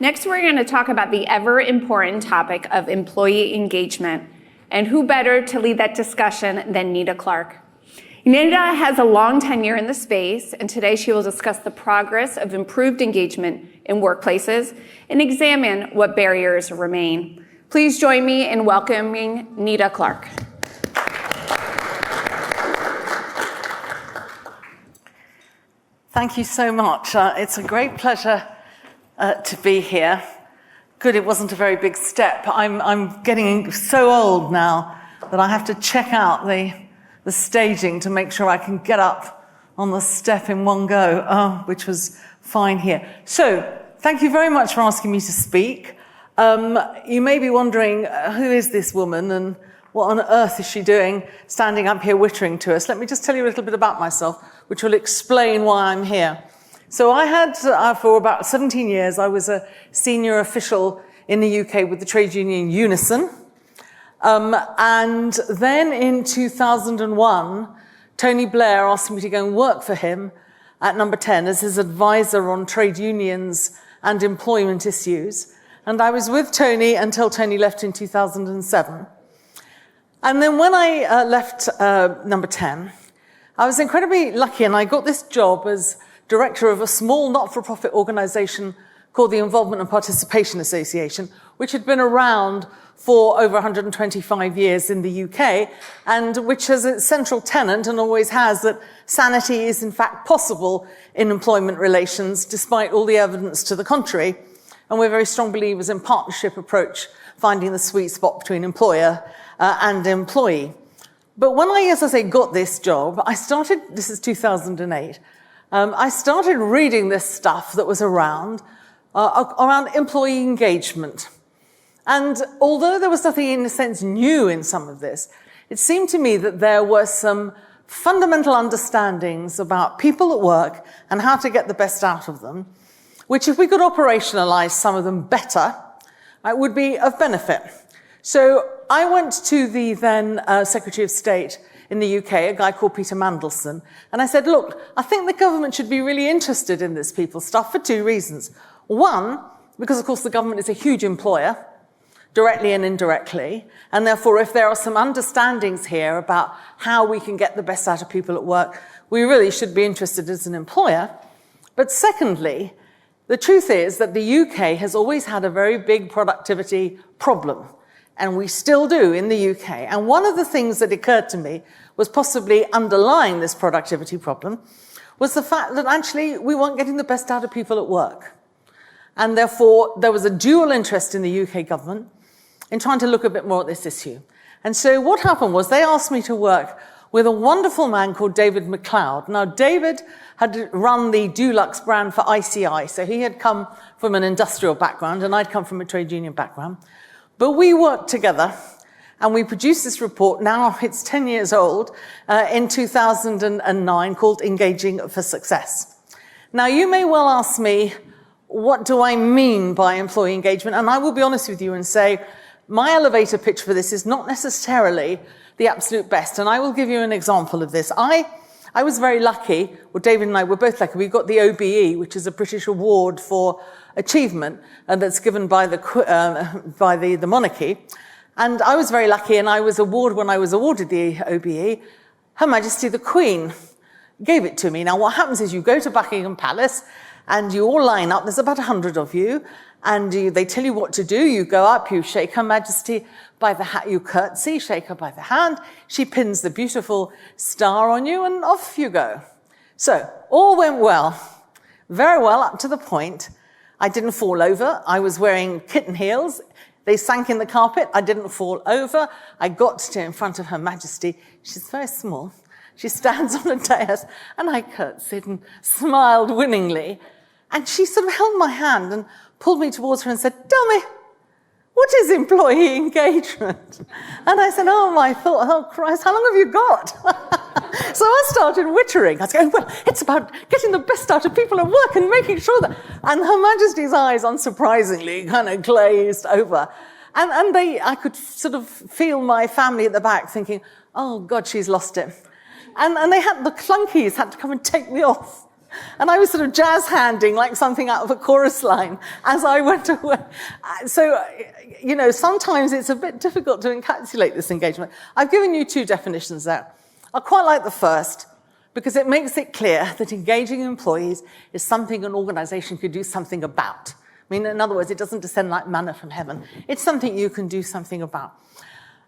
Next, we're going to talk about the ever-important topic of employee engagement. And who better to lead that discussion than Nita Clarke? Nita has a long tenure in the space, and today she will discuss the progress of improved engagement in workplaces and examine what barriers remain. Please join me in welcoming Nita Clarke. Thank you so much. It's a great pleasure to be here. Good, it wasn't a very big step. I'm getting so old now that I have to check out the staging to make sure I can get up on the step in one go, which was fine here. So, thank you very much for asking me to speak. You may be wondering, who is this woman and what on earth is she doing standing up here wittering to us? Let me just tell you a little bit about myself, which will explain why I'm here. So I had, for about 17 years, I was a senior official in the UK with the trade union Unison. And then in 2001, Tony Blair asked me to go and work for him at Number 10 as his advisor on trade unions and employment issues. And I was with Tony until Tony left in 2007. And then when I left Number 10, I was incredibly lucky, and I got this job as director of a small not-for-profit organization called the Involvement and Participation Association, which had been around for over 125 years in the UK, and which has its central tenet, and always has, that sanity is in fact possible in employment relations, despite all the evidence to the contrary. And we're very strong believers in partnership approach, finding the sweet spot between employer and employee. But when I, as I say, got this job, I started, this is 2008, I started reading this stuff that was around employee engagement. And although there was nothing, in a sense, new in some of this, it seemed to me that there were some fundamental understandings about people at work and how to get the best out of them, which if we could operationalize some of them better, it would be of benefit. So I went to the then Secretary of State in the UK, a guy called Peter Mandelson, and I said, look, I think the government should be really interested in this people stuff for two reasons. One, because of course the government is a huge employer, directly and indirectly, and therefore if there are some understandings here about how we can get the best out of people at work, we really should be interested as an employer. But secondly, the truth is that the UK has always had a very big productivity problem, and we still do in the UK. And one of the things that occurred to me was possibly underlying this productivity problem was the fact that actually we weren't getting the best out of people at work. And therefore, there was a dual interest in the UK government in trying to look a bit more at this issue. And so what happened was they asked me to work with a wonderful man called David MacLeod. Now, David had run the Dulux brand for ICI, so he had come from an industrial background, and I'd come from a trade union background. But we worked together, and we produced this report, now it's 10 years old, in 2009, called Engaging for Success. Now, you may well ask me, what do I mean by employee engagement? And I will be honest with you and say, my elevator pitch for this is not necessarily the absolute best. And I will give you an example of this. I was very lucky, well, David and I were both lucky. We got the OBE, which is a British award for achievement, and that's given by the monarchy. And I was very lucky, and when I was awarded the OBE, Her Majesty the Queen gave it to me. Now, what happens is you go to Buckingham Palace, and you all line up, there's about 100 of you, and they tell you what to do. You go up, you shake Her Majesty by the hand, you curtsy, shake her by the hand, she pins the beautiful star on you, and off you go. So, all went well, very well, up to the point I didn't fall over. I was wearing kitten heels. They sank in the carpet. I didn't fall over. I got to in front of Her Majesty. She's very small. She stands on a dais, and I curtsied and smiled winningly. And she sort of held my hand and pulled me towards her and said, tell me, what is employee engagement? And I said, oh Christ, how long have you got? So I started wittering. I was going, well, it's about getting the best out of people at work and making sure that... And Her Majesty's eyes, unsurprisingly, kind of glazed over. And I could sort of feel my family at the back thinking, oh God, she's lost it. And the clunkies had to come and take me off. And I was sort of jazz handing like something out of a chorus line as I went away. So, you know, sometimes it's a bit difficult to encapsulate this engagement. I've given you two definitions there. I quite like the first because it makes it clear that engaging employees is something an organization could do something about. I mean, in other words, it doesn't descend like manna from heaven. It's something you can do something about.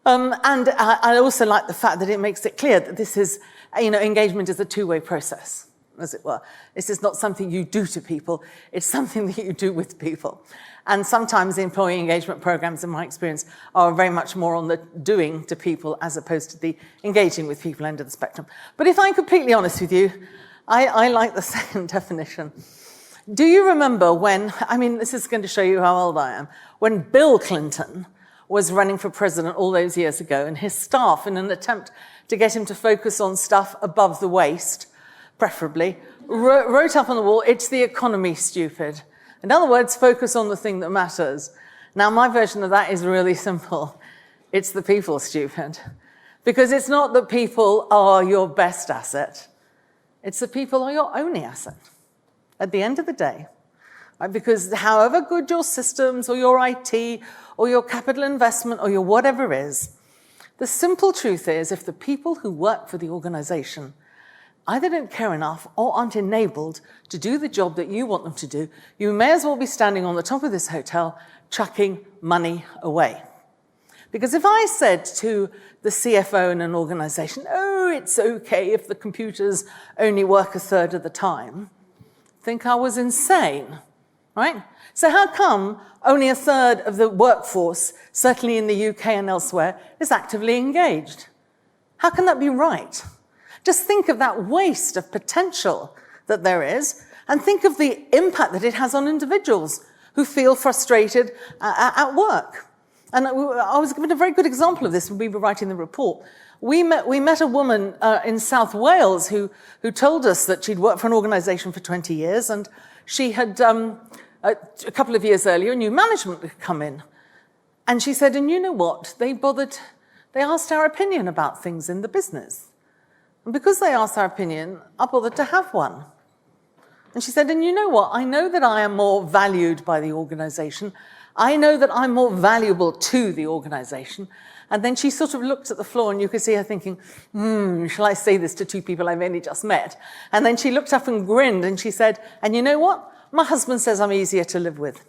And I also like the fact that it makes it clear that this is, you know, engagement is a two-way process, as it were. This is not something you do to people. It's something that you do with people. And sometimes the employee engagement programs, in my experience, are very much more on the doing to people as opposed to the engaging with people end of the spectrum. But if I'm completely honest with you, I like the second definition. Do you remember when, I mean, this is going to show you how old I am, when Bill Clinton was running for president all those years ago, and his staff, in an attempt to get him to focus on stuff above the waist, preferably, wrote up on the wall, "It's the economy, stupid." In other words, focus on the thing that matters. Now, my version of that is really simple. It's the people, stupid. Because it's not that people are your best asset. It's the people are your only asset at the end of the day. Right? Because however good your systems or your IT or your capital investment or your whatever is, the simple truth is if the people who work for the organization either don't care enough or aren't enabled to do the job that you want them to do, you may as well be standing on the top of this hotel chucking money away. Because if I said to the CFO in an organization, "Oh, it's okay if the computers only work a third of the time," think I was insane, right? So how come only a third of the workforce, certainly in the UK and elsewhere, is actively engaged? How can that be right? Just think of that waste of potential that there is, and think of the impact that it has on individuals who feel frustrated at work. And I was given a very good example of this when we were writing the report. We met a woman in South Wales who told us that she'd worked for an organization for 20 years, and she had, a couple of years earlier, new management had come in. And she said, and you know what? They asked our opinion about things in the business. And because they asked our opinion, I bothered to have one. And she said, and you know what? I know that I am more valued by the organization. I know that I'm more valuable to the organization. And then she sort of looked at the floor, and you could see her thinking, shall I say this to two people I've only just met? And then she looked up and grinned, and she said, and you know what? My husband says I'm easier to live with.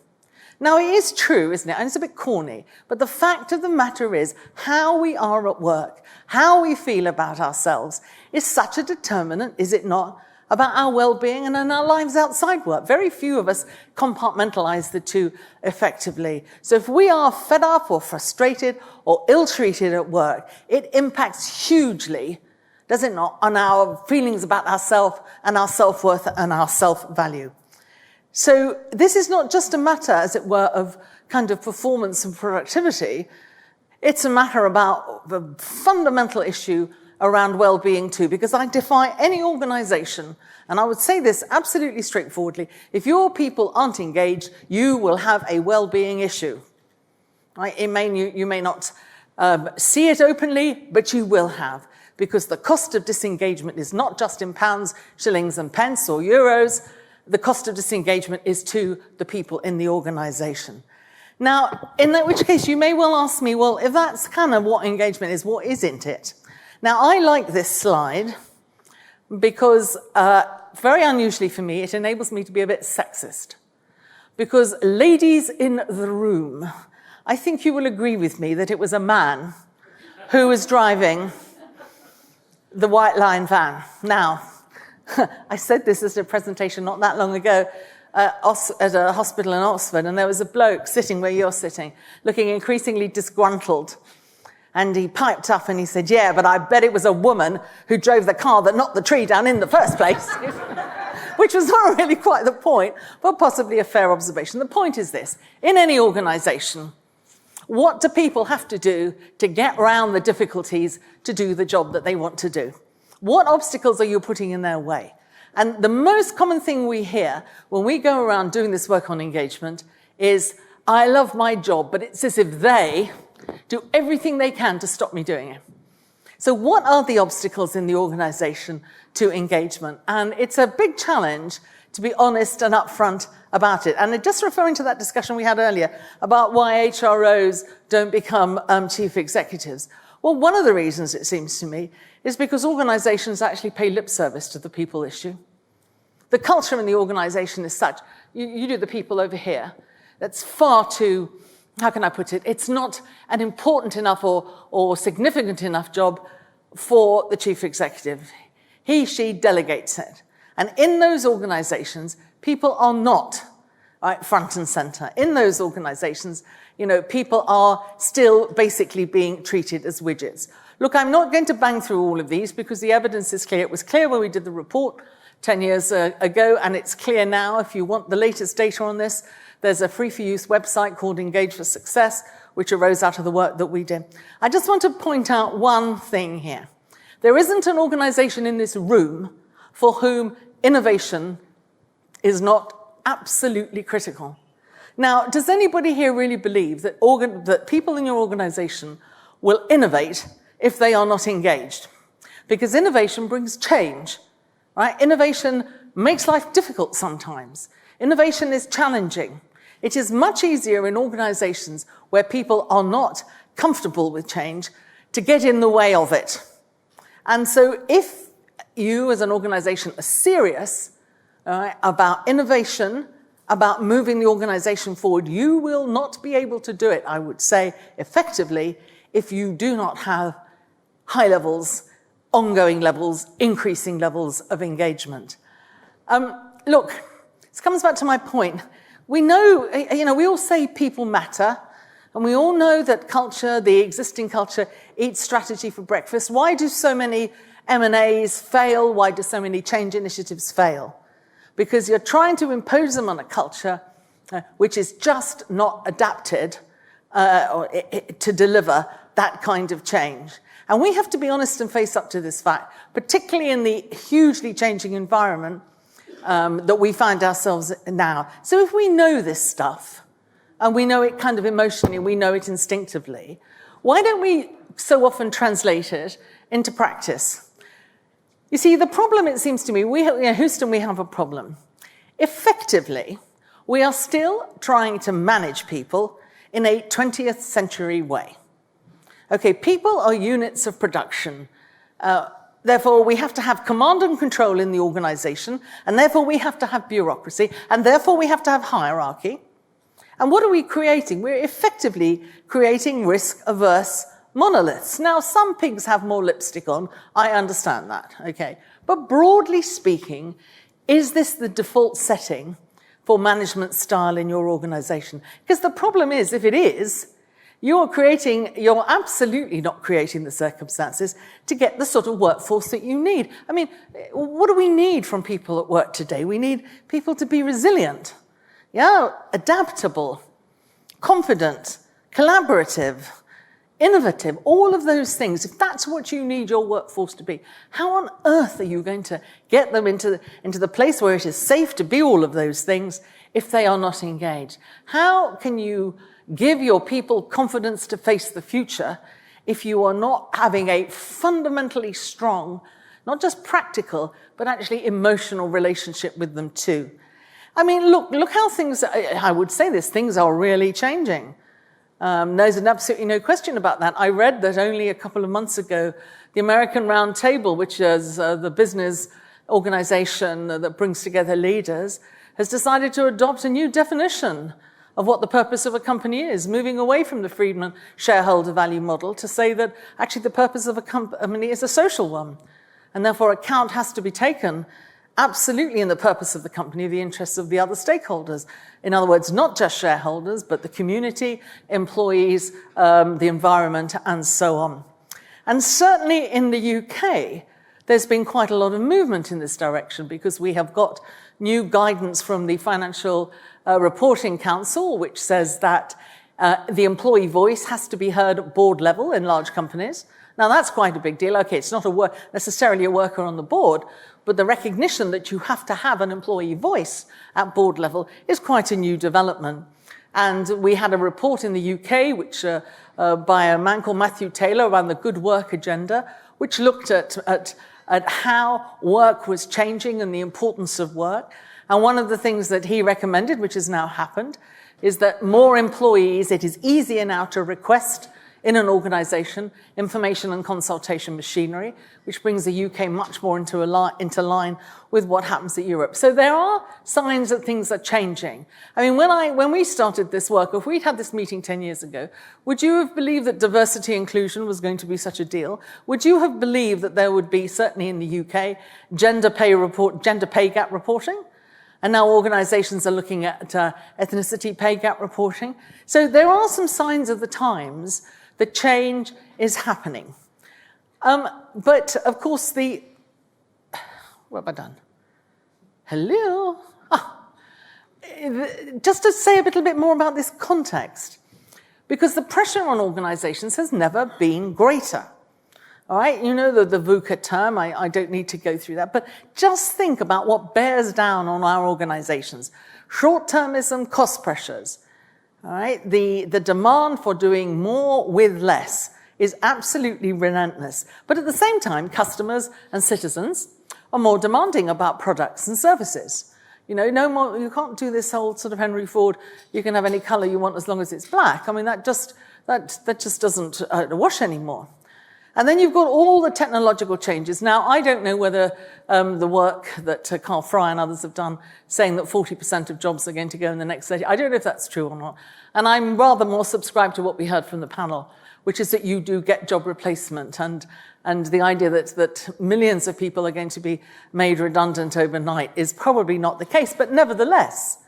Now, it is true, isn't it? And it's a bit corny, but the fact of the matter is how we are at work, how we feel about ourselves is such a determinant, is it not, about our well-being and in our lives outside work. Very few of us compartmentalize the two effectively. So if we are fed up or frustrated or ill-treated at work, it impacts hugely, does it not, on our feelings about ourselves and our self-worth and our self-value. So this is not just a matter, as it were, of kind of performance and productivity. It's a matter about the fundamental issue around well-being too, because I defy any organization, and I would say this absolutely straightforwardly, if your people aren't engaged, you will have a well-being issue. Right? You may not see it openly, but you will have, because the cost of disengagement is not just in pounds, shillings and pence or euros. The cost of disengagement is to the people in the organization. Now, in which case, you may well ask me, well, if that's kind of what engagement is, what isn't it? Now, I like this slide because, very unusually for me, it enables me to be a bit sexist. Because ladies in the room, I think you will agree with me that it was a man who was driving the White Line van. Now, I said this as a presentation not that long ago at a hospital in Oxford, and there was a bloke sitting where you're sitting, looking increasingly disgruntled. And he piped up and he said, yeah, but I bet it was a woman who drove the car that knocked the tree down in the first place. Which was not really quite the point, but possibly a fair observation. The point is this: in any organization, what do people have to do to get around the difficulties to do the job that they want to do? What obstacles are you putting in their way? And the most common thing we hear when we go around doing this work on engagement is, I love my job, but it's as if they do everything they can to stop me doing it. So what are the obstacles in the organization to engagement? And it's a big challenge to be honest and upfront about it. And just referring to that discussion we had earlier about why HROs don't become chief executives. Well, one of the reasons, it seems to me, is because organizations actually pay lip service to the people issue. The culture in the organization is such, you do the people over here, that's far too, how can I put it, it's not an important enough or significant enough job for the chief executive. He, she delegates it. And in those organizations, people are not front and center. In those organizations, people are still basically being treated as widgets. Look, I'm not going to bang through all of these because the evidence is clear. It was clear when we did the report 10 years ago, and it's clear now. If you want the latest data on this, there's a free-for-use website called Engage for Success, which arose out of the work that we did. I just want to point out one thing here. There isn't an organization in this room for whom innovation is not absolutely critical. Now, does anybody here really believe that people in your organization will innovate if they are not engaged? Because innovation brings change, right? Innovation makes life difficult sometimes. Innovation is challenging. It is much easier in organizations where people are not comfortable with change to get in the way of it. And so if you as an organization are serious about innovation, about moving the organization forward, you will not be able to do it, I would say, effectively, if you do not have high levels, ongoing levels, increasing levels of engagement. Look, this comes back to my point. We know, we all say people matter, and we all know that culture, the existing culture, eats strategy for breakfast. Why do so many M&As fail? Why do so many change initiatives fail? Because you're trying to impose them on a culture which is just not adapted to deliver that kind of change. And we have to be honest and face up to this fact, particularly in the hugely changing environment that we find ourselves in now. So if we know this stuff, and we know it kind of emotionally, we know it instinctively, why don't we so often translate it into practice? You see, the problem, it seems to me, Houston, we have a problem. Effectively, we are still trying to manage people in a 20th century way. Okay, people are units of production. Therefore, we have to have command and control in the organization, and therefore we have to have bureaucracy, and therefore we have to have hierarchy. And what are we creating? We're effectively creating risk-averse monoliths. Now, some pigs have more lipstick on. I understand that, okay? But broadly speaking, is this the default setting for management style in your organization? Because the problem is, if it is, you're absolutely not creating the circumstances to get the sort of workforce that you need. I mean, what do we need from people at work today? We need people to be resilient, adaptable, confident, collaborative, innovative, all of those things. If that's what you need your workforce to be, how on earth are you going to get them into the place where it is safe to be all of those things if they are not engaged? How can you give your people confidence to face the future if you are not having a fundamentally strong, not just practical, but actually emotional relationship with them too? I mean, look how things, I would say this, things are really changing. There's absolutely no question about that. I read that only a couple of months ago, the American Round Table, which is the business organization that brings together leaders, has decided to adopt a new definition of what the purpose of a company is, moving away from the Friedman shareholder value model to say that actually the purpose of a company is a social one. And therefore account has to be taken absolutely in the purpose of the company, the interests of the other stakeholders. In other words, not just shareholders, but the community, employees, the environment, and so on. And certainly in the UK, there's been quite a lot of movement in this direction because we have got new guidance from the Financial Reporting Council, which says that the employee voice has to be heard at board level in large companies. Now, that's quite a big deal. Okay, it's not necessarily a worker on the board, but the recognition that you have to have an employee voice at board level is quite a new development. And we had a report in the UK, which by a man called Matthew Taylor around the Good Work Agenda, which looked at how work was changing and the importance of work. And one of the things that he recommended, which has now happened, is that more employees, it is easier now to request in an organization information and consultation machinery, which brings the UK much more into line with what happens in Europe. So there are signs that things are changing. I mean, when we started this work, if we'd had this meeting 10 years ago, would you have believed that diversity inclusion was going to be such a deal? Would you have believed that there would be, certainly in the UK, gender pay gap reporting? And now organizations are looking at ethnicity pay gap reporting. So there are some signs of the times that change is happening. But of course, what have I done? Hello? Just to say a little bit more about this context, because the pressure on organizations has never been greater. All right, you know the VUCA term, I don't need to go through that, but just think about what bears down on our organizations. Short-termism, cost pressures. All right, the demand for doing more with less is absolutely relentless. But at the same time, customers and citizens are more demanding about products and services. You know, no more, you can't do this whole sort of Henry Ford, you can have any color you want as long as it's black. I mean, that just doesn't wash anymore. And then you've got all the technological changes. Now, I don't know whether the work that Carl Fry and others have done, saying that 40% of jobs are going to go in the next 30, I don't know if that's true or not. And I'm rather more subscribed to what we heard from the panel, which is that you do get job replacement, and the idea that millions of people are going to be made redundant overnight is probably not the case. But nevertheless,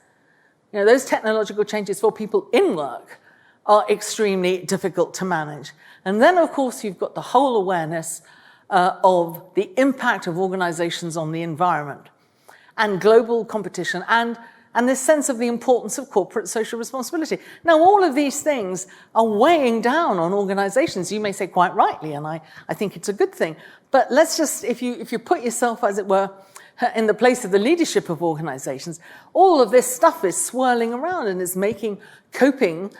you know, those technological changes for people in work are extremely difficult to manage. And then, of course, you've got the whole awareness of the impact of organizations on the environment and global competition and this sense of the importance of corporate social responsibility. Now, all of these things are weighing down on organizations. You may say quite rightly, and I think it's a good thing. But let's just, if you put yourself, as it were, in the place of the leadership of organizations, all of this stuff is swirling around and is making coping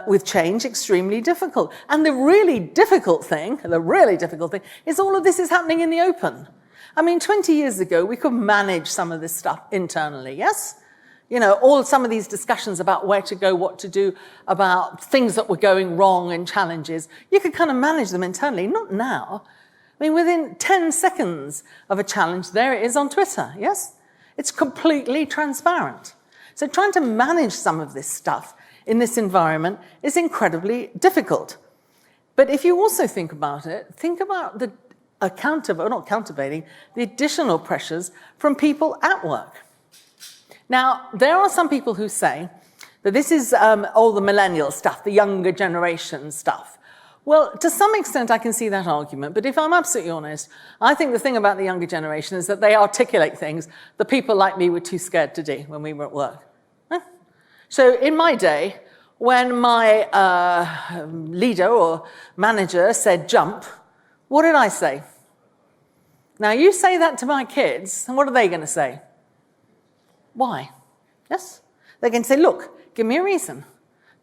with change extremely difficult. And the really difficult thing is all of this is happening in the open. I mean, 20 years ago, we could manage some of this stuff internally, yes? You know, some of these discussions about where to go, what to do, about things that were going wrong and challenges, you could kind of manage them internally. Not now. I mean, within 10 seconds of a challenge, there it is on Twitter, yes? It's completely transparent. So trying to manage some of this stuff in this environment is incredibly difficult. But if you also think about it, think about the the additional pressures from people at work. Now, there are some people who say that this is all the millennial stuff, the younger generation stuff. Well, to some extent, I can see that argument. But if I'm absolutely honest, I think the thing about the younger generation is that they articulate things that people like me were too scared to do when we were at work. So in my day, when my leader or manager said jump, what did I say? Now, you say that to my kids, and what are they going to say? Why? Yes? They're going to say, look, give me a reason.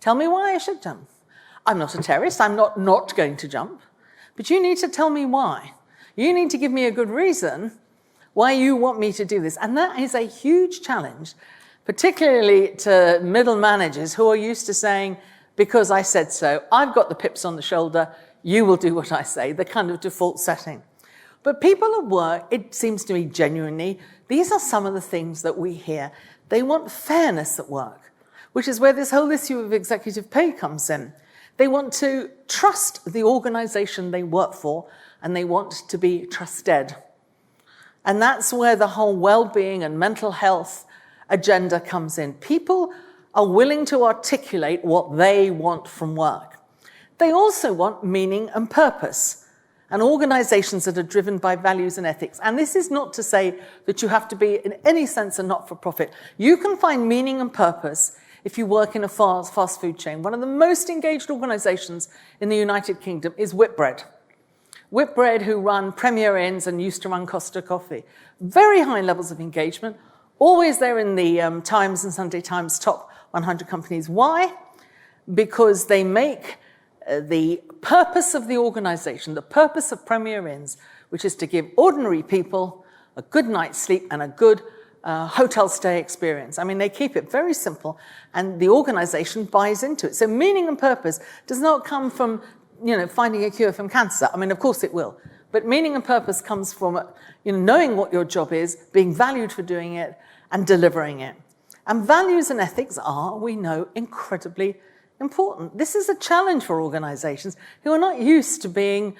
Tell me why I should jump. I'm not a terrorist. I'm not going to jump. But you need to tell me why. You need to give me a good reason why you want me to do this. And that is a huge challenge, particularly to middle managers who are used to saying, because I said so, I've got the pips on the shoulder, you will do what I say, the kind of default setting. But people at work, it seems to me genuinely, these are some of the things that we hear. They want fairness at work, which is where this whole issue of executive pay comes in. They want to trust the organization they work for, and they want to be trusted. And that's where the whole well-being and mental health agenda comes in. People are willing to articulate what they want from work. They also want meaning and purpose, and organizations that are driven by values and ethics. And this is not to say that you have to be, in any sense, a not-for-profit. You can find meaning and purpose if you work in a fast food chain. One of the most engaged organizations in the United Kingdom is Whitbread. Whitbread, who run Premier Inns and used to run Costa Coffee. Very high levels of engagement, always there in the Times and Sunday Times top 100 companies. Why? Because they make the purpose of the organization, the purpose of Premier Inns, which is to give ordinary people a good night's sleep and a good hotel stay experience. I mean, they keep it very simple, and the organization buys into it. So meaning and purpose does not come from, finding a cure from cancer. I mean, of course it will. But meaning and purpose comes from, knowing what your job is, being valued for doing it, and delivering it. And values and ethics are, we know, incredibly important. This is a challenge for organizations who are not used to being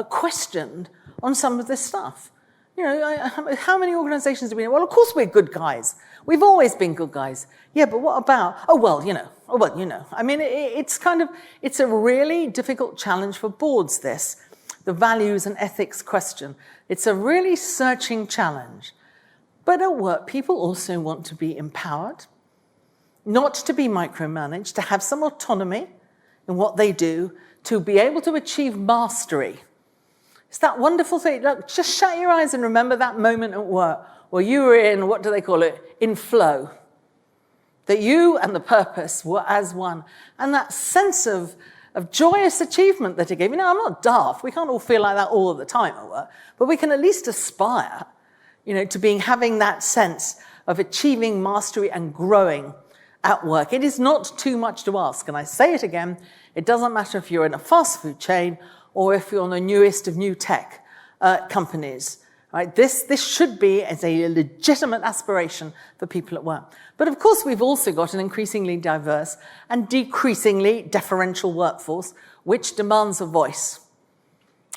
questioned on some of this stuff. How many organizations do we know? Well, of course we're good guys. We've always been good guys. Yeah, but what about, I mean, it's a really difficult challenge for boards, this, the values and ethics question. It's a really searching challenge. But at work, people also want to be empowered, not to be micromanaged, to have some autonomy in what they do, to be able to achieve mastery. It's that wonderful thing. Look, just shut your eyes and remember that moment at work where you were in, what do they call it, in flow. That you and the purpose were as one. And that sense of joyous achievement that it gave. I'm not daft. We can't all feel like that all the time at work. But we can at least aspire, to having that sense of achieving mastery and growing at work. It is not too much to ask. And I say it again, it doesn't matter if you're in a fast food chain or if you're on the newest of new tech companies. Right? This should be as a legitimate aspiration for people at work. But of course, we've also got an increasingly diverse and decreasingly deferential workforce, which demands a voice.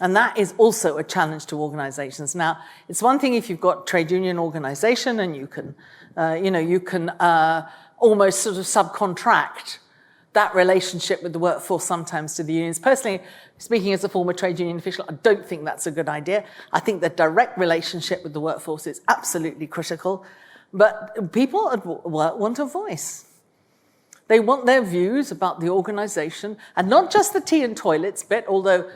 And that is also a challenge to organizations. Now, it's one thing if you've got trade union organization and you can, almost sort of subcontract that relationship with the workforce sometimes to the unions. Personally, speaking as a former trade union official, I don't think that's a good idea. I think the direct relationship with the workforce is absolutely critical. But people at work want a voice. They want their views about the organization, and not just the tea and toilets bit, although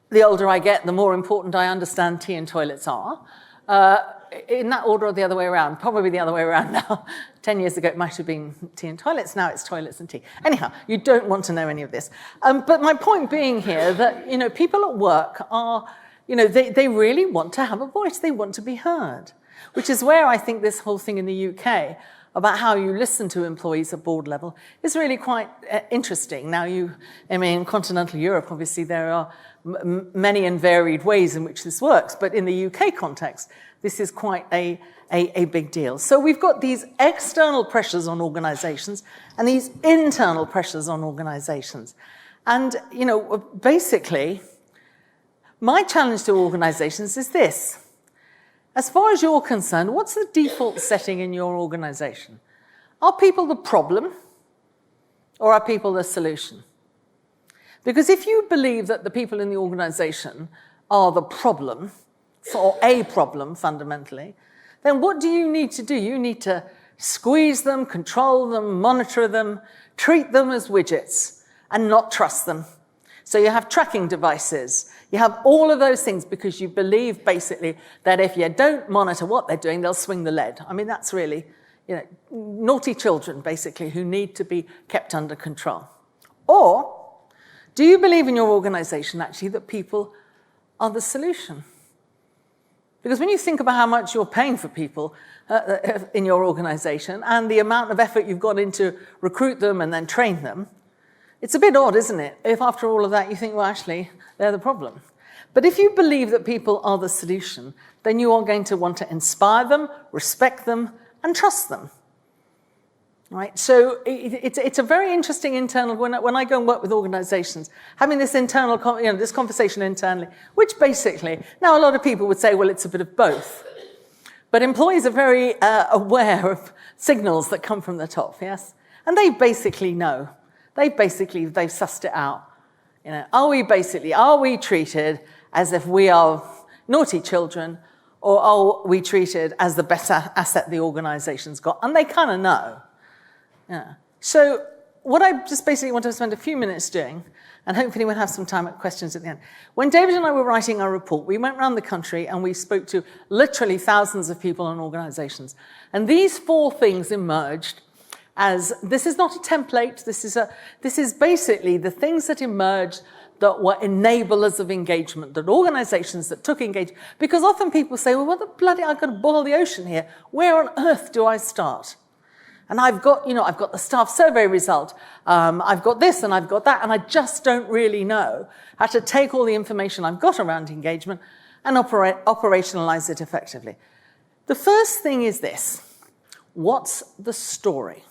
the older I get, the more important I understand tea and toilets are. In that order or the other way around? Probably the other way around now. 10 years ago, it might have been tea and toilets. Now it's toilets and tea. Anyhow, you don't want to know any of this. But my point being here that, people at work are, they really want to have a voice. They want to be heard, which is where I think this whole thing in the UK about how you listen to employees at board level is really quite interesting. Now, in continental Europe, obviously, there are many and varied ways in which this works. But in the UK context, this is quite a big deal. So we've got these external pressures on organizations and these internal pressures on organizations. And, basically, my challenge to organizations is this. As far as you're concerned, what's the default setting in your organization? Are people the problem or are people the solution? Because if you believe that the people in the organization are the problem, or a problem fundamentally, then what do you need to do? You need to squeeze them, control them, monitor them, treat them as widgets, and not trust them. So you have tracking devices. You have all of those things because you believe basically that if you don't monitor what they're doing, they'll swing the lead. I mean, that's really, naughty children basically who need to be kept under control. Or do you believe in your organization actually that people are the solution? Because when you think about how much you're paying for people in your organization and the amount of effort you've got into recruit them and then train them, it's a bit odd, isn't it? If after all of that you think, well, actually, they're the problem. But if you believe that people are the solution, then you are going to want to inspire them, respect them, and trust them. Right? So it's a very interesting internal, when I go and work with organizations, having this internal, this conversation internally, which basically, now a lot of people would say, well, it's a bit of both. But employees are very aware of signals that come from the top, yes? And they basically know. They've sussed it out. Are we treated as if we are naughty children, or are we treated as the best asset the organization's got? And they kind of know. Yeah. So what I just basically want to spend a few minutes doing, and hopefully we'll have some time at questions at the end. When David and I were writing our report, we went around the country and we spoke to literally thousands of people and organizations. And these 4 things emerged as this is not a template. This is basically the things that emerged that were enablers of engagement, that organizations that took engagement, because often people say, well, what the bloody, I've got to boil the ocean here. Where on earth do I start? And I've got the staff survey result. I've got this and I've got that, and I just don't really know how to take all the information I've got around engagement and operationalize it effectively. The first thing is this. What's the story?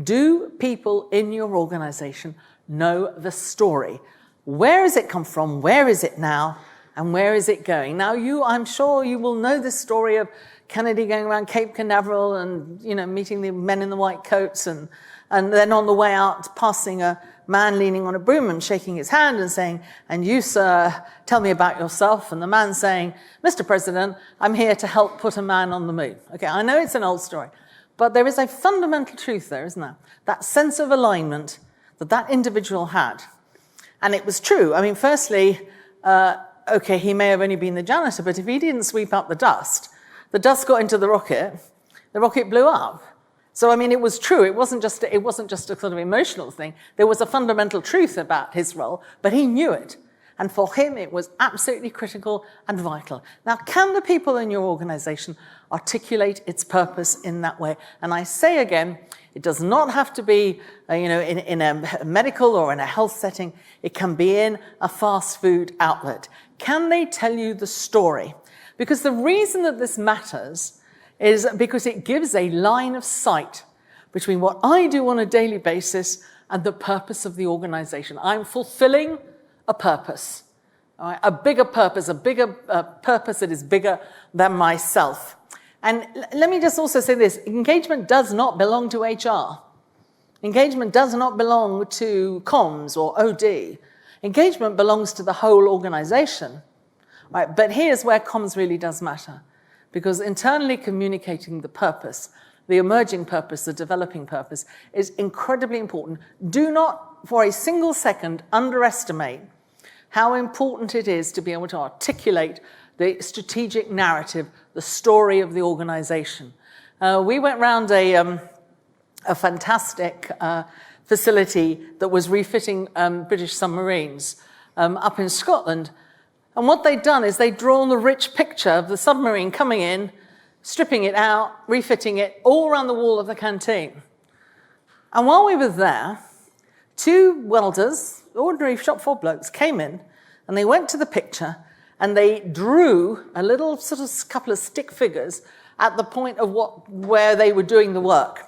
Do people in your organization know the story? Where has it come from? Where is it now? And where is it going? Now, I'm sure you will know this story of Kennedy going around Cape Canaveral and, meeting the men in the white coats and then on the way out passing a man leaning on a broom and shaking his hand and saying, and you, sir, tell me about yourself. And the man saying, Mr. President, I'm here to help put a man on the moon. Okay, I know it's an old story, but there is a fundamental truth there, isn't there? That sense of alignment that individual had. And it was true. I mean, firstly, okay, he may have only been the janitor, but if he didn't sweep up the dust got into the rocket blew up. So, I mean, it was true. It wasn't just a sort of emotional thing. There was a fundamental truth about his role, but he knew it. And for him, it was absolutely critical and vital. Now, can the people in your organization articulate its purpose in that way? And I say again, it does not have to be, in a medical or in a health setting. It can be in a fast food outlet. Can they tell you the story? Because the reason that this matters is because it gives a line of sight between what I do on a daily basis and the purpose of the organization. I'm fulfilling a purpose, all right? A bigger purpose that is bigger than myself. And let me just also say this, engagement does not belong to HR. Engagement does not belong to comms or OD. Engagement belongs to the whole organization, right? But here's where comms really does matter, because internally communicating the purpose, the emerging purpose, the developing purpose is incredibly important. Do not for a single second underestimate how important it is to be able to articulate the strategic narrative, the story of the organization. We went round a fantastic facility that was refitting British submarines up in Scotland. And what they'd done is they'd drawn the rich picture of the submarine coming in, stripping it out, refitting it, all around the wall of the canteen. And while we were there, two welders, ordinary shop floor blokes, came in and they went to the picture and they drew a little sort of couple of stick figures at the point of where they were doing the work.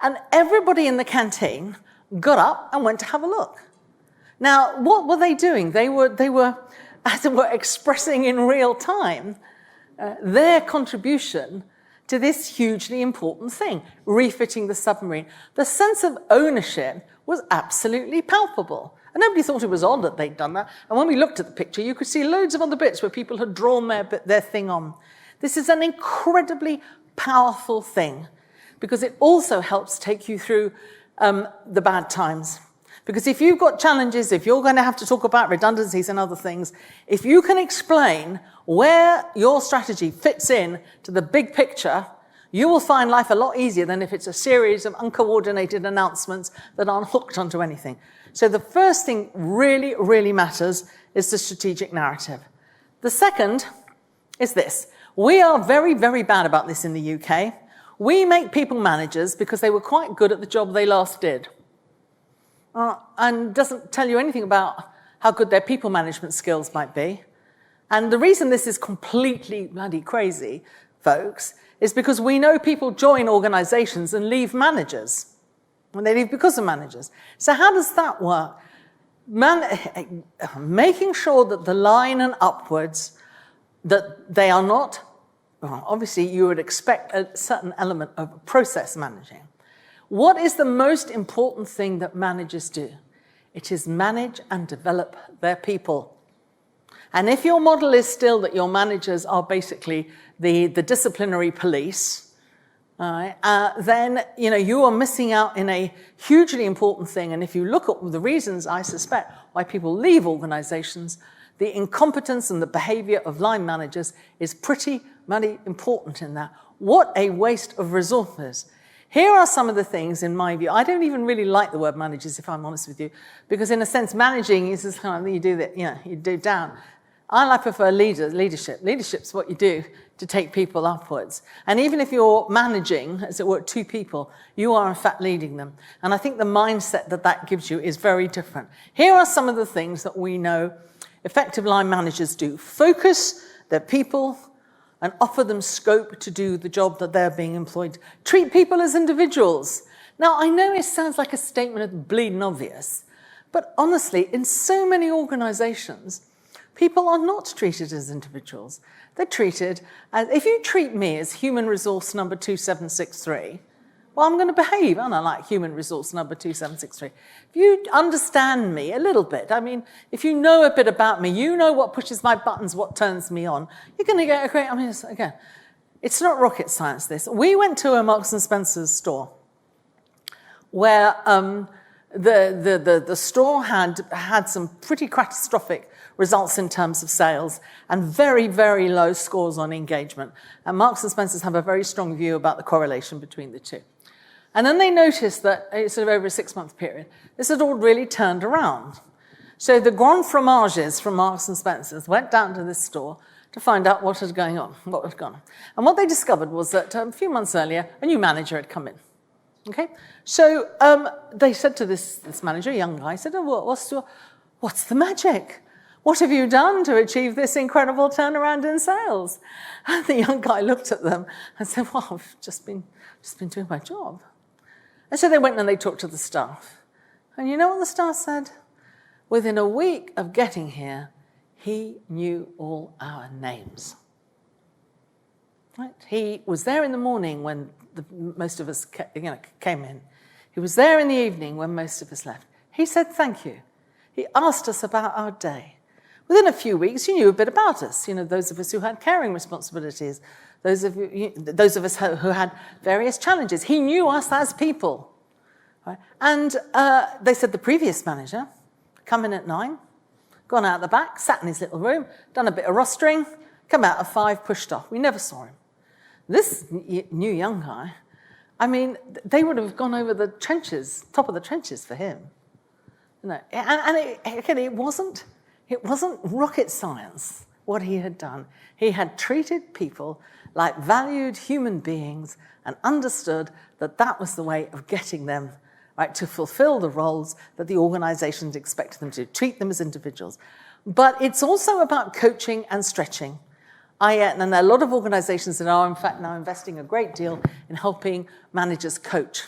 And everybody in the canteen got up and went to have a look. Now, what were they doing? They were as it were, expressing in real time their contribution to this hugely important thing, refitting the submarine. The sense of ownership was absolutely palpable. And nobody thought it was odd that they'd done that. And when we looked at the picture, you could see loads of other bits where people had drawn their thing on. This is an incredibly powerful thing because it also helps take you through the bad times. Because if you've got challenges, if you're going to have to talk about redundancies and other things, if you can explain where your strategy fits in to the big picture, you will find life a lot easier than if it's a series of uncoordinated announcements that aren't hooked onto anything. So the first thing really, really matters is the strategic narrative. The second is this. We are very, very bad about this in the UK. We make people managers because they were quite good at the job they last did. And doesn't tell you anything about how good their people management skills might be. And the reason this is completely bloody crazy, folks, is because we know people join organizations and leave managers. And they leave because of managers. So how does that work? Making sure that the line and upwards, that they are not, well, obviously you would expect a certain element of process managing. What is the most important thing that managers do? It is manage and develop their people. And if your model is still that your managers are basically the disciplinary police, then you are missing out in a hugely important thing. And if you look at the reasons, I suspect, why people leave organizations, the incompetence and the behavior of line managers is pretty important in that. What a waste of resources. Here are some of the things, in my view. I don't even really like the word managers, if I'm honest with you, because in a sense, managing is this kind of thing you do that, you do down. I prefer leadership. Leadership's what you do to take people upwards. And even if you're managing, as it were, two people, you are in fact leading them. And I think the mindset that gives you is very different. Here are some of the things that we know effective line managers do. Focus their people and offer them scope to do the job that they're being employed to. Treat people as individuals. Now, I know it sounds like a statement of bleeding obvious, but honestly, in so many organizations, people are not treated as individuals. They're treated as, if you treat me as human resource number 2763, well, I'm going to behave, aren't I, like human resource number 2763. If you understand me a little bit, I mean, if you know a bit about me, you know what pushes my buttons, what turns me on, you're going to get a great, I mean, again, it's not rocket science, this. We went to a Marks & Spencer's store where the store had some pretty catastrophic results in terms of sales and very, very low scores on engagement. And Marks & Spencer's have a very strong view about the correlation between the two. And then they noticed that, sort of over a 6-month period, this had all really turned around. So the grand fromages from Marks & Spencer's went down to this store to find out what was going on, what had gone on. And what they discovered was that a few months earlier, a new manager had come in. Okay? So they said to this manager, a young guy, said, oh, what's the magic? What have you done to achieve this incredible turnaround in sales? And the young guy looked at them and said, well, I've just been doing my job. And so they went and they talked to the staff. And you know what the staff said? Within a week of getting here, he knew all our names. Right? He was there in the morning when most of us came in. He was there in the evening when most of us left. He said thank you. He asked us about our day. Within a few weeks, he knew a bit about us. You know, those of us who had caring responsibilities, those of us who had various challenges. He knew us as people. Right? And they said the previous manager, come in at 9, gone out the back, sat in his little room, done a bit of rostering, come out at 5, pushed off. We never saw him. This new young guy, I mean, they would have gone over the trenches, top of the trenches for him. You know, and it wasn't rocket science what he had done. He had treated people like valued human beings and understood that that was the way of getting them right to fulfill the roles that the organizations expected them to treat them as individuals. But it's also about coaching and stretching. And there are a lot of organizations that are, in fact, now investing a great deal in helping managers coach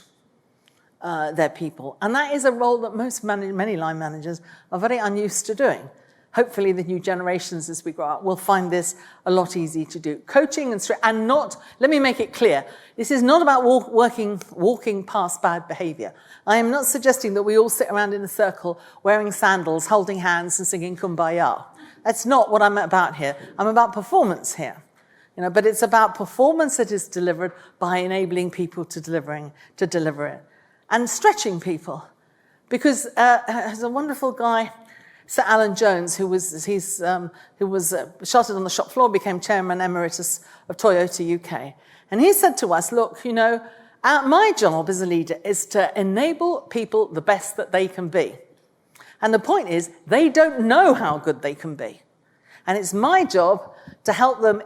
their people. And that is a role that many line managers are very unused to doing. Hopefully the new generations as we grow up will find this a lot easier to do. Coaching and not, let me make it clear, this is not about walking past bad behavior. I am not suggesting that we all sit around in a circle wearing sandals, holding hands and singing Kumbaya. That's not what I'm about here. I'm about performance here. You know, but it's about performance that is delivered by enabling people to deliver it. And stretching people. Because there's a wonderful guy, Sir Alan Jones, who was shot on the shop floor, became chairman emeritus of Toyota UK. And he said to us, look, you know, my job as a leader is to enable people the best that they can be. And the point is, they don't know how good they can be. And it's my job to help them,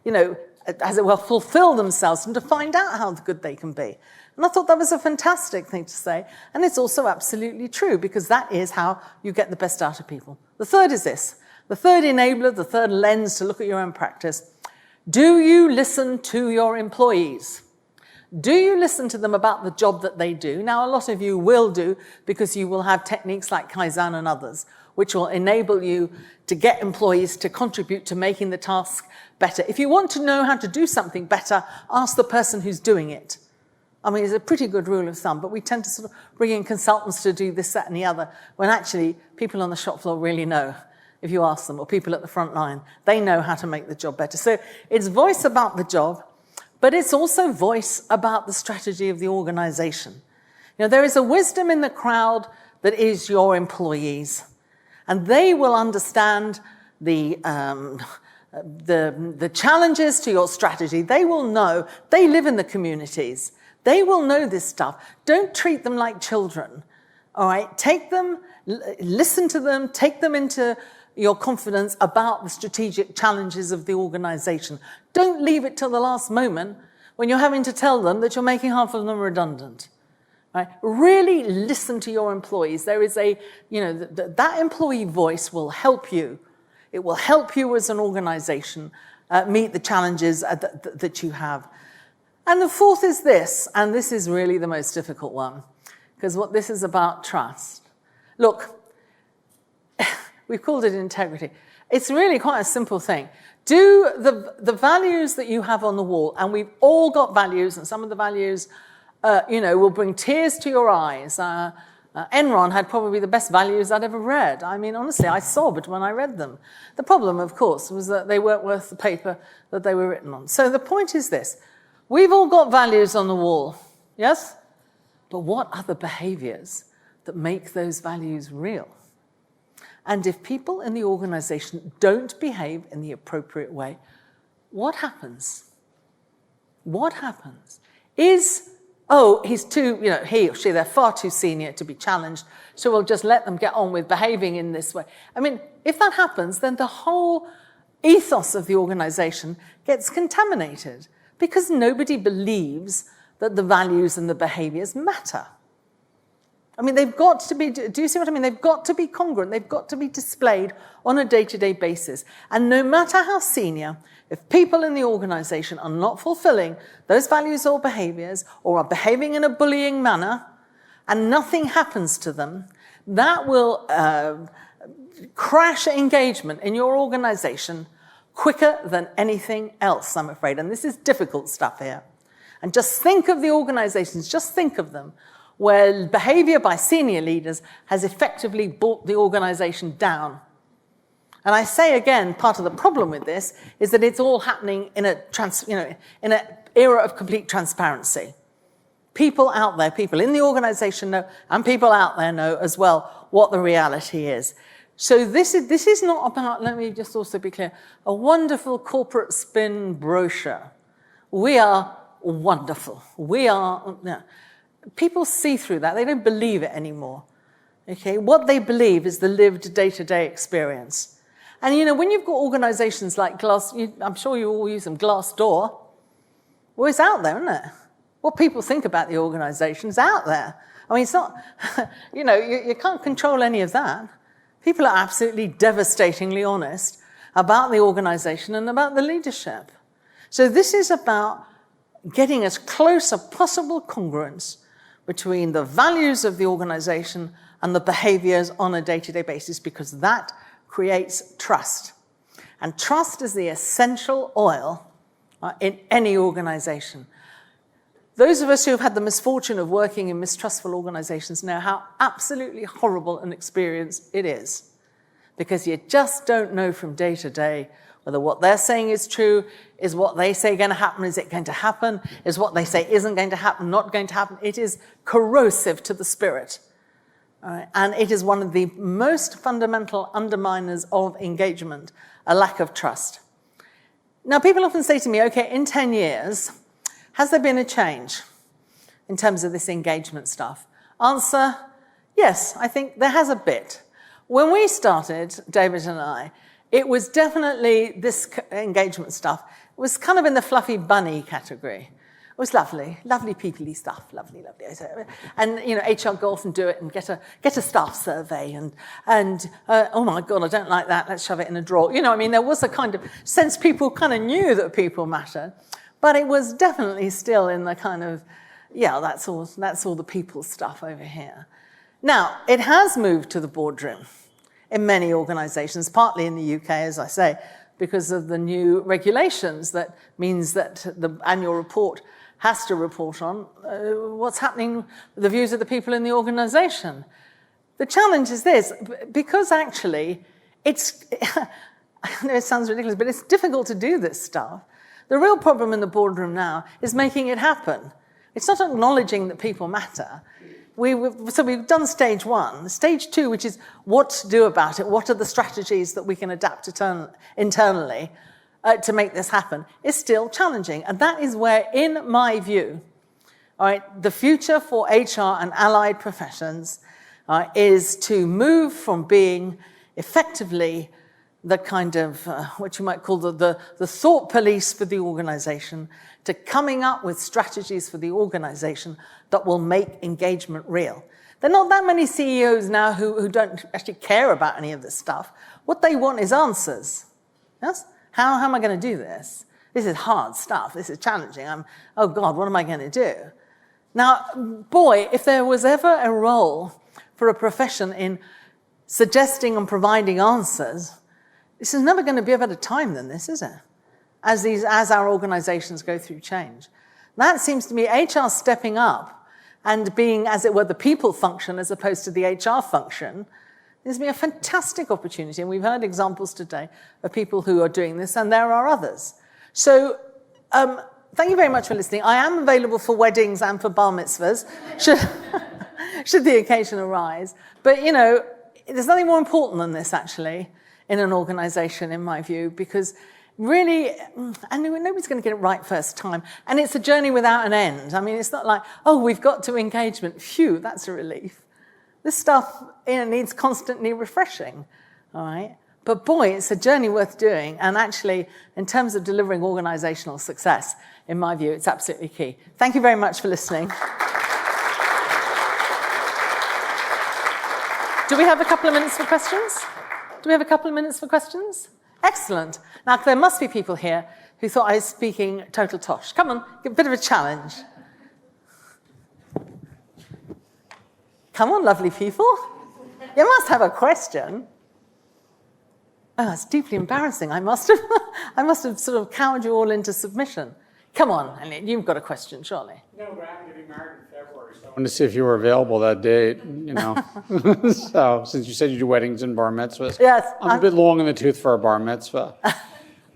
you know, as it were, fulfill themselves and to find out how good they can be. And I thought that was a fantastic thing to say. And it's also absolutely true, because that is how you get the best out of people. The third is this. The third enabler, the third lens to look at your own practice. Do you listen to your employees? Do you listen to them about the job that they do? Now, a lot of you will do, because you will have techniques like Kaizen and others, which will enable you to get employees to contribute to making the task better. If you want to know how to do something better, ask the person who's doing it. I mean, it's a pretty good rule of thumb, but we tend to sort of bring in consultants to do this, that, and the other, when actually people on the shop floor really know, if you ask them, or people at the front line, they know how to make the job better. So it's voice about the job, but it's also voice about the strategy of the organization. You know, there is a wisdom in the crowd that is your employees, and they will understand the challenges to your strategy. They will know. They live in the communities. They will know this stuff. Don't treat them like children, all right? Take them, listen to them, take them into your confidence about the strategic challenges of the organization. Don't leave it till the last moment when you're having to tell them that you're making half of them redundant. Right? Really listen to your employees. There is that employee voice will help you. It will help you as an organization meet the challenges that you have. And the fourth is this, and this is really the most difficult one, because what this is about trust. Look, we've called it integrity. It's really quite a simple thing. Do the values that you have on the wall, and we've all got values, and some of the values will bring tears to your eyes. Enron had probably the best values I'd ever read. I mean, honestly, I sobbed when I read them. The problem, of course, was that they weren't worth the paper that they were written on. So the point is this. We've all got values on the wall, yes? But what are the behaviors that make those values real? And if people in the organization don't behave in the appropriate way, what happens? What happens? He's too, he or she, they're far too senior to be challenged, so we'll just let them get on with behaving in this way. I mean, if that happens, then the whole ethos of the organization gets contaminated because nobody believes that the values and the behaviors matter. I mean, they've got to be, do you see what I mean? They've got to be congruent. They've got to be displayed on a day-to-day basis. And no matter how senior, if people in the organization are not fulfilling those values or behaviors, or are behaving in a bullying manner, and nothing happens to them, that will crash engagement in your organization quicker than anything else, I'm afraid. And this is difficult stuff here. And just think of the organizations, just think of them, where behavior by senior leaders has effectively brought the organization down. And I say again, part of the problem with this is that it's all happening in in an era of complete transparency. People out there, people in the organization know, and people out there know as well what the reality is. So this is not about, let me just also be clear, a wonderful corporate spin brochure. We are wonderful. People see through that. They don't believe it anymore. Okay, what they believe is the lived day-to-day experience. And when you've got organizations like I'm sure you all use them, Glassdoor, well, it's out there, isn't it? What people think about the organization is out there. I mean, it's not, you can't control any of that. People are absolutely devastatingly honest about the organization and about the leadership. So this is about getting as close as possible congruence between the values of the organization and the behaviors on a day-to-day basis, because that creates trust. And trust is the essential oil in any organization. Those of us who have had the misfortune of working in mistrustful organizations know how absolutely horrible an experience it is, because you just don't know from day to day whether what they're saying is true, is what they say going to happen, is it going to happen, is what they say isn't going to happen, not going to happen. It is corrosive to the spirit. And it is one of the most fundamental underminers of engagement, a lack of trust. Now, people often say to me, okay, in 10 years, has there been a change in terms of this engagement stuff? Answer, yes, I think there has a bit. When we started, David and I, it was definitely this engagement stuff. It was kind of in the fluffy bunny category. It was lovely, lovely people-y stuff, lovely. And, HR go off and do it and get a staff survey and oh my God, I don't like that, let's shove it in a drawer. There was a kind of sense people kind of knew that people mattered, but it was definitely still in the kind of, that's all the people stuff over here. Now, it has moved to the boardroom in many organizations, partly in the UK, as I say, because of the new regulations that means that the annual report has to report on what's happening with the views of the people in the organization. The challenge is this, because actually I know it sounds ridiculous, but it's difficult to do this stuff. The real problem in the boardroom now is making it happen. It's not acknowledging that people matter. So we've done stage one. Stage two, which is what to do about it, what are the strategies that we can adapt internally to make this happen, is still challenging. And that is where, in my view, All right, the future for HR and allied professions is to move from being effectively the kind of, what you might call the thought police for the organization, to coming up with strategies for the organization that will make engagement real. There are not that many CEOs now who don't actually care about any of this stuff. What they want is answers. Yes? How am I going to do this? This is hard stuff. This is challenging. Oh God, what am I going to do? Now, boy, if there was ever a role for a profession in suggesting and providing answers, this is never going to be a better time than this, is it? As our organizations go through change. That seems to me HR stepping up and being, as it were, the people function as opposed to the HR function. There's been a fantastic opportunity, and we've heard examples today of people who are doing this, and there are others. So, thank you very much for listening. I am available for weddings and for bar mitzvahs, should the occasion arise. But, you know, there's nothing more important than this, actually, in an organization, in my view, because really, and nobody's going to get it right first time. And it's a journey without an end. I mean, it's not like, oh, we've got to engagement. Phew, that's a relief. This stuff needs constantly refreshing, all right? But boy, it's a journey worth doing. And actually, in terms of delivering organizational success, in my view, it's absolutely key. Thank you very much for listening. Do we have a couple of minutes for questions? Do we have a couple of minutes for questions? Excellent. Now, there must be people here who thought I was speaking total tosh. Come on, a bit of a challenge. Come on, lovely people. You must have a question. Oh, it's deeply embarrassing. I must have sort of cowed you all into submission. Come on, and you've got a question, surely. No, but I'm going to be married in February, so I wanted to see if you were available that date, you know. So, since you said you do weddings and bar mitzvahs. Yes. I'm a bit long in the tooth for a bar mitzvah.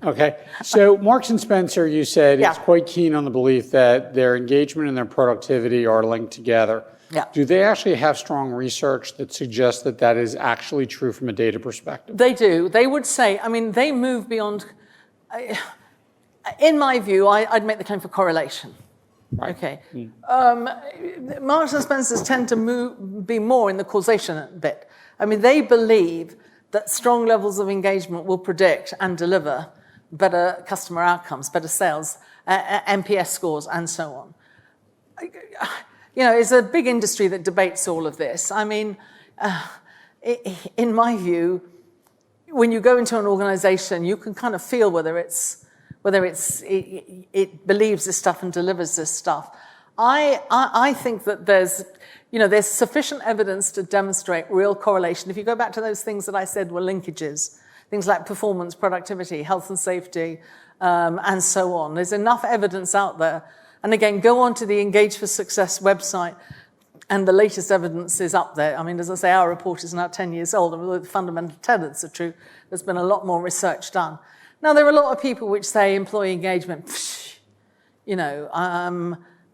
Okay. So, Marks and Spencer, you said, Yeah. is quite keen on the belief that their engagement and their productivity are linked together. Yeah. Do they actually have strong research that suggests that that is actually true from a data perspective? They do. They would say, I mean, they move beyond, in my view, I'd make the claim for correlation. Right. Okay. Marks and Spencers tend to be more in the causation bit. I mean, they believe that strong levels of engagement will predict and deliver better customer outcomes, better sales, NPS scores, and so on. You know, it's a big industry that debates all of this. I mean, in my view, when you go into an organization, you can kind of feel whether it believes this stuff and delivers this stuff. I think that there's sufficient evidence to demonstrate real correlation. If you go back to those things that I said were linkages, things like performance, productivity, health and safety, and so on. There's enough evidence out there. And again, go on to the Engage for Success website, and the latest evidence is up there. I mean, as I say, our report is now 10 years old, and although the fundamental tenets are true, there's been a lot more research done. Now, there are a lot of people which say employee engagement,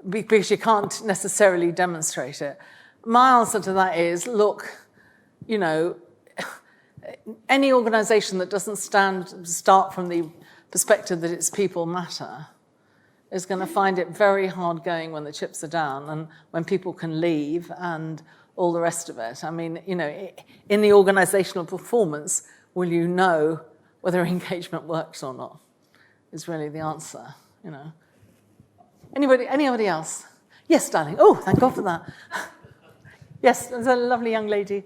because you can't necessarily demonstrate it. My answer to that is, look, you know, any organization that doesn't start from the perspective that its people matter is going to find it very hard going when the chips are down and when people can leave and all the rest of it. I mean, you know, in the organizational performance, will you know whether engagement works or not? Is really the answer, you know. Anybody else? Yes, darling. Oh, thank God for that. Yes, there's a lovely young lady.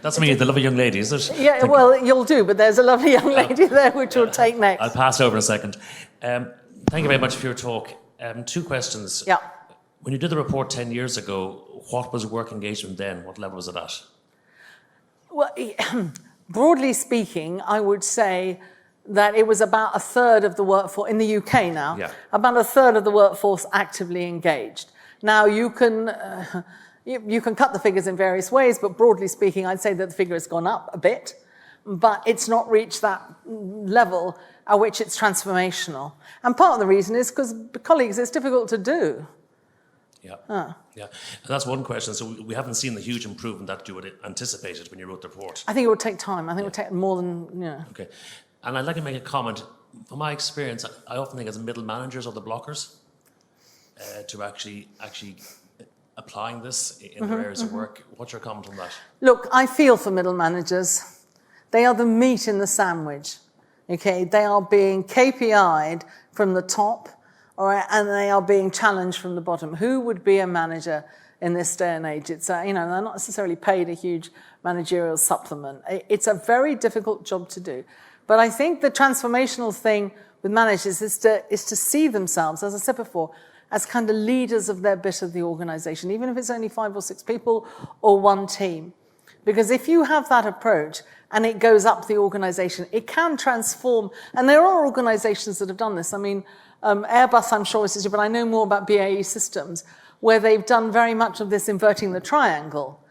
That's me, the lovely young lady, is it? Yeah, well, you'll do, but there's a lovely young lady there which we'll take next. I'll pass over in a second. Thank you very much for your talk. 2 questions. Yeah. When you did the report 10 years ago, what was work engagement then? What level was it at? Well, broadly speaking, I would say that it was about a third of the workforce, in the UK now, Yeah. about a third of the workforce actively engaged. Now, you can cut the figures in various ways, but broadly speaking, I'd say that the figure has gone up a bit, but it's not reached that level at which it's transformational. And part of the reason is because, colleagues, it's difficult to do. Yeah. Yeah. And that's one question. So we haven't seen the huge improvement that you had anticipated when you wrote the report. I think it would take time. I think it would take more than, Okay. And I'd like to make a comment. from my experience, I often think as middle managers are the blockers to actually applying this in their areas of work. What's your comment on that? Look, I feel for middle managers. They are the meat in the sandwich. Okay, they are being KPI'd from the top, all right, and they are being challenged from the bottom. Who would be a manager in this day and age? It's they're not necessarily paid a huge managerial supplement. It's a very difficult job to do. But I think the transformational thing with managers is to see themselves, as I said before, as kind of leaders of their bit of the organization, even if it's only 5 or 6 people or one team. Because if you have that approach and it goes up the organization, it can transform. And there are organizations that have done this. I mean, Airbus, I'm sure, is, but I know more about BAE Systems, where they've done very much of this inverting the triangle,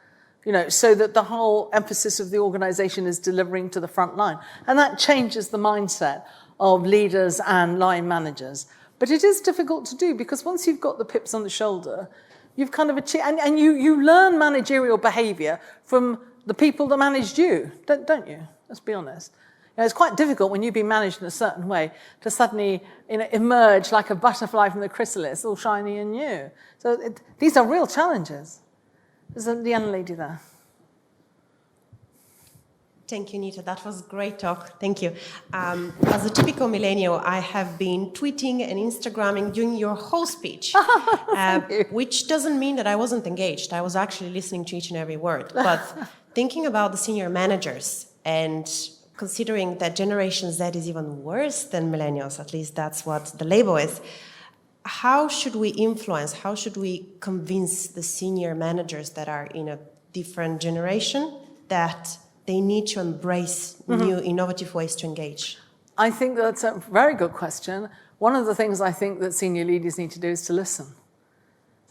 so that the whole emphasis of the organization is delivering to the front line. And that changes the mindset of leaders and line managers. But it is difficult to do, because once you've got the pips on the shoulder, you've kind of achieved, and you learn managerial behavior from the people that managed you, don't you? Let's be honest. It's quite difficult when you've been managed in a certain way to suddenly emerge like a butterfly from the chrysalis, all shiny and new. So these are real challenges. There's the young lady there. Thank you, Nita. That was a great talk. Thank you. As a typical millennial, I have been tweeting and Instagramming during your whole speech, which doesn't mean that I wasn't engaged. I was actually listening to each and every word. But thinking about the senior managers and considering that Generation Z is even worse than millennials, at least that's what the label is, how should we influence, how should we convince the senior managers that are in a different generation that they need to embrace new, innovative ways to engage? I think that's a very good question. One of the things I think that senior leaders need to do is to listen.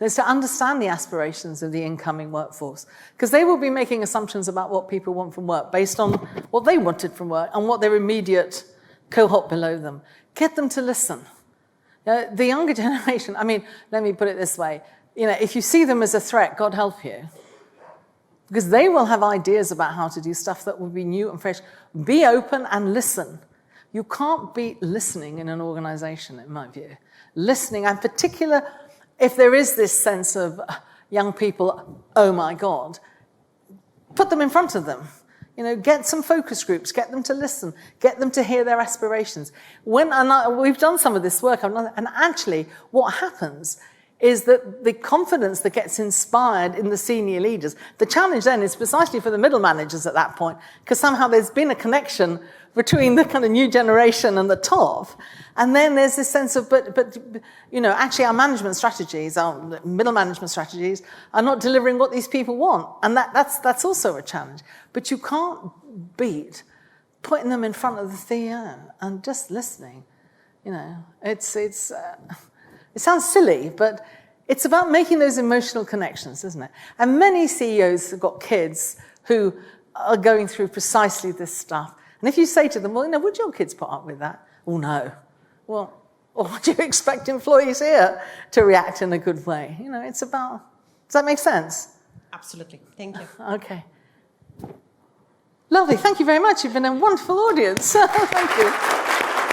Is to understand the aspirations of the incoming workforce. Because they will be making assumptions about what people want from work based on what they wanted from work and what their immediate cohort below them. Get them to listen. The younger generation, let me put it this way. If you see them as a threat, God help you. Because they will have ideas about how to do stuff that will be new and fresh. Be open and listen. You can't beat listening in an organization, in my view. Listening, and particular, if there is this sense of young people, oh my God, put them in front of them. Get some focus groups, get them to listen, get them to hear their aspirations. We've done some of this work, and actually what happens is that the confidence that gets inspired in the senior leaders, the challenge then is precisely for the middle managers at that point, because somehow there's been a connection between the kind of new generation and the top. And then there's this sense of, actually our management strategies, our middle management strategies are not delivering what these people want. And that's also a challenge. But you can't beat putting them in front of the CEO and just listening. It sounds silly, but it's about making those emotional connections, isn't it? And many CEOs have got kids who are going through precisely this stuff. And if you say to them, well, would your kids put up with that? Oh, no. Well, do you expect employees here to react in a good way? It's about, does that make sense? Absolutely. Thank you. Okay. Lovely. Thank you very much. You've been a wonderful audience. Thank you.